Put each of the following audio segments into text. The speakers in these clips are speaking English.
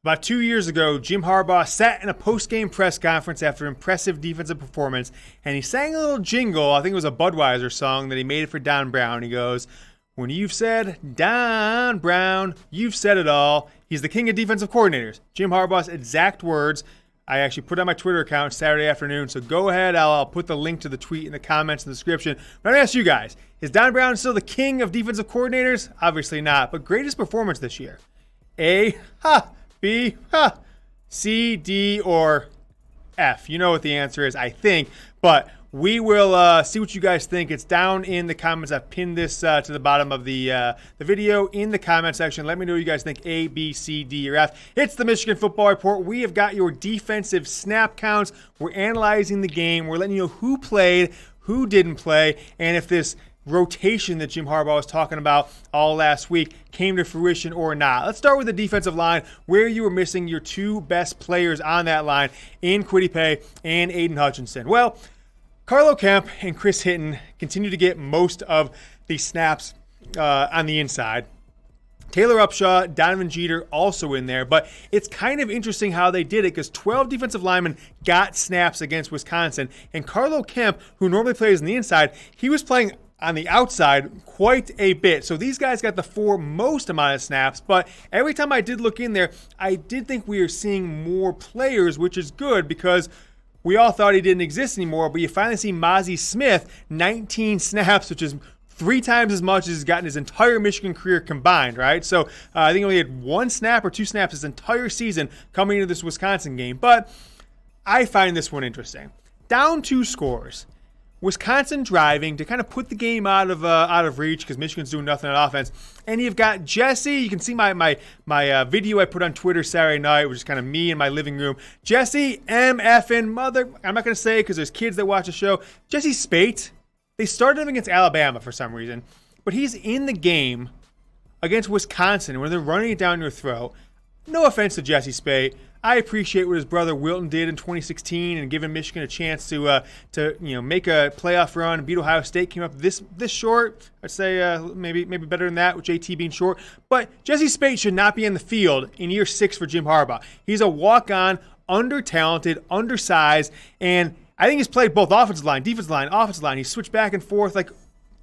About 2 years ago, Jim Harbaugh sat in a post-game press conference after impressive defensive performance, and he sang a little jingle. I think it was a Budweiser song that he made it for Don Brown. He goes, "When you've said Don Brown, you've said it all." He's the king of defensive coordinators. Jim Harbaugh's exact words. I actually put on my Twitter account Saturday afternoon, so go ahead. I'll put the link to the tweet in the comments in the description. But I'm going to ask you guys, is Don Brown still the king of defensive coordinators? Obviously not, but greatest performance this year? A, B, C, D, or F? You know what the answer is, I think, but we will see what you guys think. It's down in the comments. I've pinned this to the bottom of the video in the comment section. Let me know what you guys think, A, B, C, D, or F. It's the Michigan Football Report. We have got your defensive snap counts. We're analyzing the game. We're letting you know who played, who didn't play, and if this rotation that Jim Harbaugh was talking about all last week came to fruition or not. Let's start with the defensive line, where you were missing your two best players on that line in Kwity Paye and Aiden Hutchinson. Well, Carlo Kemp and Chris Hinton continue to get most of the snaps on the inside. Taylor Upshaw, Donovan Jeter also in there, but it's kind of interesting how they did it because 12 defensive linemen got snaps against Wisconsin, and Carlo Kemp, who normally plays on the inside, he was playing on the outside quite a bit. So these guys got the four most amount of snaps, but every time I did look in there, I did think we were seeing more players, which is good because we all thought he didn't exist anymore, but you finally see Mazi Smith, 19 snaps, which is 3 times as much as he's gotten his entire Michigan career combined, right? So I think he only had 1 snap or 2 snaps his entire season coming into this Wisconsin game. But I find this one interesting. Down 2 scores. Wisconsin driving to kind of put the game out of reach because Michigan's doing nothing on offense. And you've got Jesse. You can see my video I put on Twitter Saturday night, which is kind of me in my living room. Jesse MFing mother. I'm not going to say because there's kids that watch the show. Jesse Speight. They started him against Alabama for some reason, but he's in the game against Wisconsin when they're running it down your throat. No offense to Jesse Speight. I appreciate what his brother Wilton did in 2016 and giving Michigan a chance to make a playoff run and beat Ohio State. Came up this short. I'd say maybe better than that with JT being short. But Jesse Speight should not be in the field in year 6 for Jim Harbaugh. He's a walk-on, under-talented, undersized, and I think he's played both offensive line, defensive line, offensive line. He's switched back and forth. Like,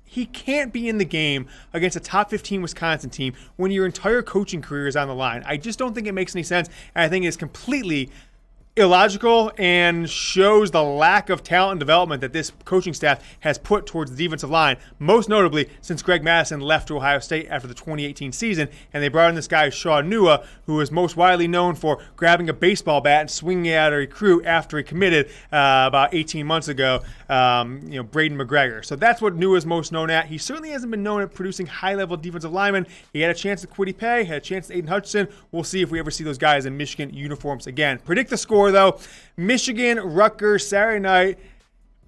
he can't be in the game against a top 15 Wisconsin team when your entire coaching career is on the line. I just don't think it makes any sense, and I think it's completely illogical and shows the lack of talent and development that this coaching staff has put towards the defensive line, most notably since Greg Madison left to Ohio State after the 2018 season, and they brought in this guy, Shaw Nua, who is most widely known for grabbing a baseball bat and swinging it at a recruit after he committed about 18 months ago, Braden McGregor. So that's what Nua is most known at. He certainly hasn't been known at producing high-level defensive linemen. He had a chance at Kwity Paye, had a chance at Aiden Hutchinson. We'll see if we ever see those guys in Michigan uniforms again. Predict the score, though. Michigan, Rutgers, Saturday night,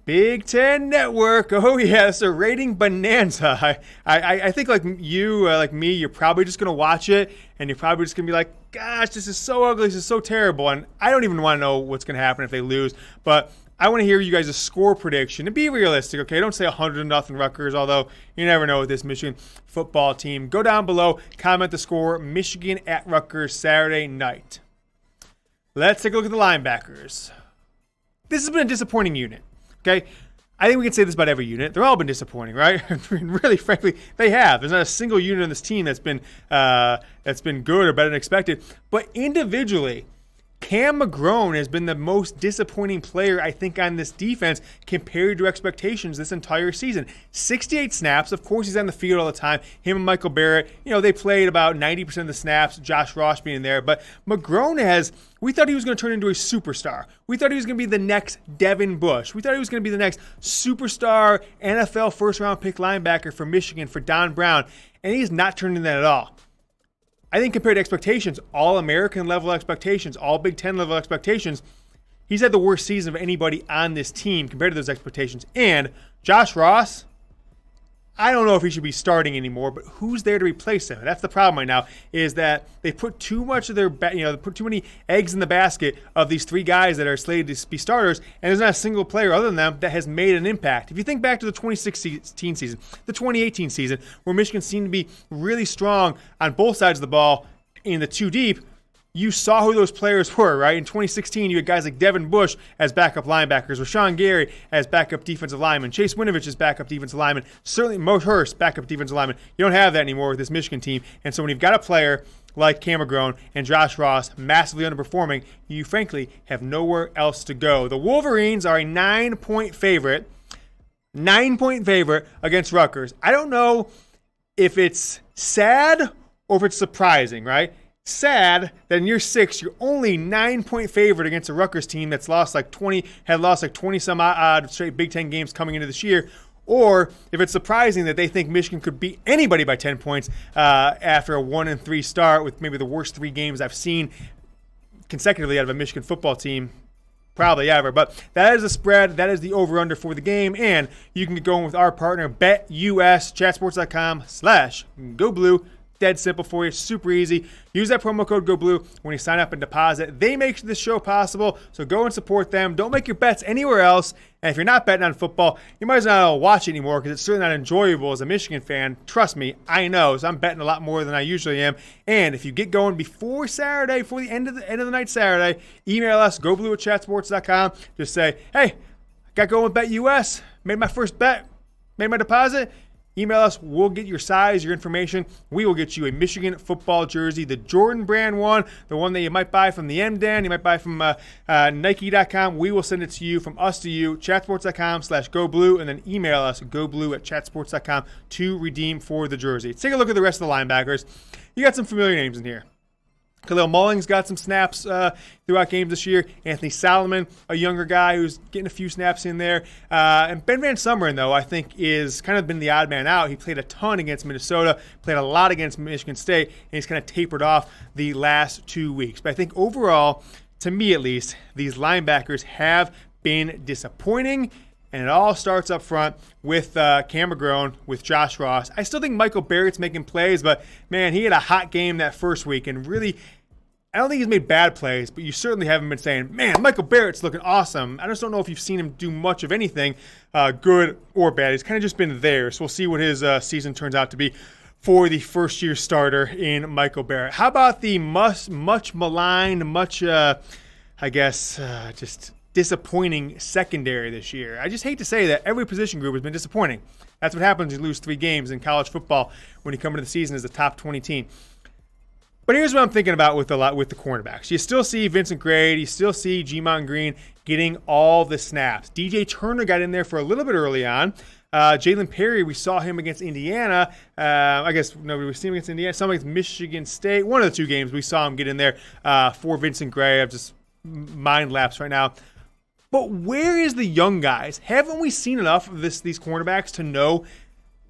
Big Ten Network. Oh, yeah, it's a rating bonanza. I think like you, like me, you're probably just going to watch it, and you're probably just going to be like, gosh, this is so ugly, this is so terrible, and I don't even want to know what's going to happen if they lose, but I want to hear you guys' score prediction, and be realistic, okay? Don't say 100-0 Rutgers, although you never know with this Michigan football team. Go down below, comment the score, Michigan at Rutgers, Saturday night. Let's take a look at the linebackers. This has been a disappointing unit, okay? I think we can say this about every unit. They've all been disappointing, right? Really, frankly, they have. There's not a single unit on this team that's been good or better than expected. But individually, Cam McGrone has been the most disappointing player, I think, on this defense compared to expectations this entire season. 68 snaps. Of course, he's on the field all the time. Him and Michael Barrett, they played about 90% of the snaps, Josh Ross being there. But McGrone we thought he was going to turn into a superstar. We thought he was going to be the next Devin Bush. We thought he was going to be the next superstar NFL first-round pick linebacker for Michigan, for Don Brown. And he's not turning that at all. I think compared to expectations, all American level expectations, all Big Ten level expectations, he's had the worst season of anybody on this team compared to those expectations. And Josh Ross, I don't know if he should be starting anymore, but who's there to replace him? That's the problem right now, is that they put too much of they put too many eggs in the basket of these 3 guys that are slated to be starters, and there's not a single player other than them that has made an impact. If you think back to the 2016 season, the 2018 season, where Michigan seemed to be really strong on both sides of the ball in the 2 deep, you saw who those players were, right? In 2016, you had guys like Devin Bush as backup linebackers, Rashawn Gary as backup defensive lineman, Chase Winovich as backup defensive lineman, certainly Mo Hurst, backup defensive lineman. You don't have that anymore with this Michigan team. And so when you've got a player like Cam McGrone and Josh Ross massively underperforming, you frankly have nowhere else to go. The Wolverines are a 9-point favorite. 9-point favorite against Rutgers. I don't know if it's sad or if it's surprising, right? Sad that in year 6, you're only 9-point favorite against a Rutgers team that's lost like 20 some odd straight Big Ten games coming into this year. Or if it's surprising that they think Michigan could beat anybody by 10 points after a 1-3 start with maybe the worst 3 games I've seen consecutively out of a Michigan football team probably ever. But that is the spread. That is the over-under for the game. And you can get going with our partner, BetUS, chatsports.com/GoBlue. Dead simple for you. Super easy. Use that promo code GoBlue when you sign up and deposit. They make this show possible, so go and support them. Don't make your bets anywhere else. And if you're not betting on football, you might as well not watch it anymore because it's certainly not enjoyable as a Michigan fan. Trust me, I know. So I'm betting a lot more than I usually am. And if you get going before Saturday, before the end of the night Saturday, email us, GoBlue@chatsports.com. Just say, hey, got going with BetUS. Made my first bet. Made my deposit. Email us. We'll get your size, your information. We will get you a Michigan football jersey, the Jordan brand one, the one that you might buy from the MDAN, you might buy from Nike.com. We will send it to you, from us to you, chatsports.com/GoBlue, and then email us, GoBlue@chatsports.com, to redeem for the jersey. Let's take a look at the rest of the linebackers. You got some familiar names in here. Kalel Mullings got some snaps throughout games this year. Anthony Solomon, a younger guy who's getting a few snaps in there. And Ben VanSumeren, though, I think is kind of been the odd man out. He played a ton against Minnesota, played a lot against Michigan State, and he's kind of tapered off the last 2 weeks. But I think overall, to me at least, these linebackers have been disappointing. And it all starts up front with Cam McGrone, with Josh Ross. I still think Michael Barrett's making plays, but, man, he had a hot game that first week. And really, I don't think he's made bad plays, but you certainly haven't been saying, man, Michael Barrett's looking awesome. I just don't know if you've seen him do much of anything, good or bad. He's kind of just been there. So we'll see what his season turns out to be for the first-year starter in Michael Barrett. How about the much maligned, just disappointing secondary this year? I just hate to say that every position group has been disappointing. That's what happens when you lose 3 games in college football when you come into the season as a top 20 team. But here's what I'm thinking about with the cornerbacks. You still see Vincent Gray, you still see Gemon Green getting all the snaps. DJ Turner got in there for a little bit early on. Jalen Perry, we saw him against Indiana. We've seen him against Indiana. Some against Michigan State. One of the 2 games we saw him get in there for Vincent Gray. I've just mind lapse right now. But where is the young guys? Haven't we seen enough of these cornerbacks to know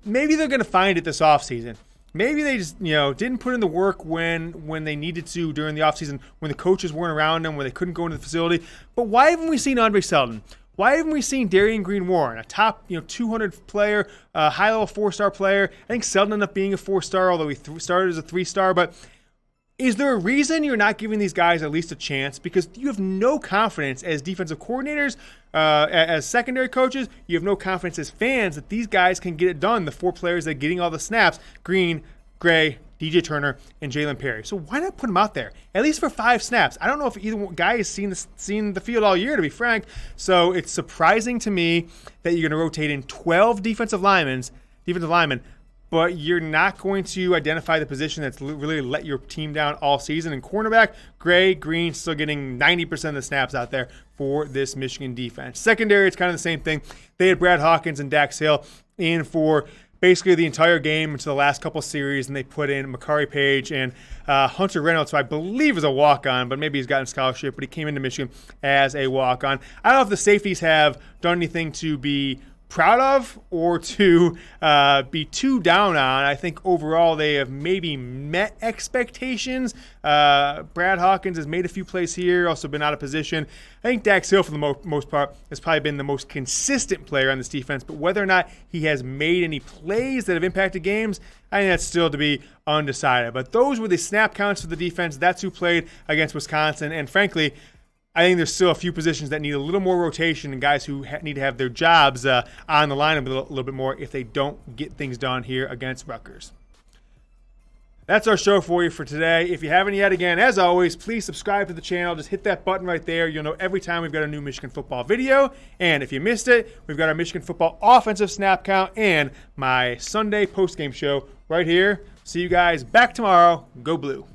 maybe they're going to find it this offseason? Maybe they just didn't put in the work when they needed to during the offseason, when the coaches weren't around them, when they couldn't go into the facility. But why haven't we seen Andre Seldon? Why haven't we seen Darian Green-Warren, a top 200 player, high-level 4-star player? I think Seldon ended up being a 4-star, although he started as a 3-star. But is there a reason you're not giving these guys at least a chance? Because you have no confidence as defensive coordinators, as secondary coaches. You have no confidence as fans that these guys can get it done, the 4 players that are getting all the snaps: Green, Gray, DJ Turner, and Jalen Perry. So why not put them out there, at least for 5 snaps? I don't know if either guy has seen the field all year, to be frank. So it's surprising to me that you're going to rotate in 12 defensive linemen, but you're not going to identify the position that's really let your team down all season. And cornerback, Gray, Green, still getting 90% of the snaps out there for this Michigan defense. Secondary, it's kind of the same thing. They had Brad Hawkins and Daxton Hill in for basically the entire game into the last couple series, and they put in Makari Paige and Hunter Reynolds, who I believe is a walk-on, but maybe he's gotten scholarship, but he came into Michigan as a walk-on. I don't know if the safeties have done anything to be proud of or to be too down on. I think overall they have maybe met expectations. Brad Hawkins has made a few plays here, also been out of position. I think Dax Hill, for the most part, has probably been the most consistent player on this defense, but whether or not he has made any plays that have impacted games, I think that's still to be undecided. But those were the snap counts for the defense. That's who played against Wisconsin, and frankly, I think there's still a few positions that need a little more rotation and guys who need to have their jobs on the line a little bit more if they don't get things done here against Rutgers. That's our show for you for today. If you haven't yet, again, as always, please subscribe to the channel. Just hit that button right there. You'll know every time we've got a new Michigan football video. And if you missed it, we've got our Michigan football offensive snap count and my Sunday postgame show right here. See you guys back tomorrow. Go Blue.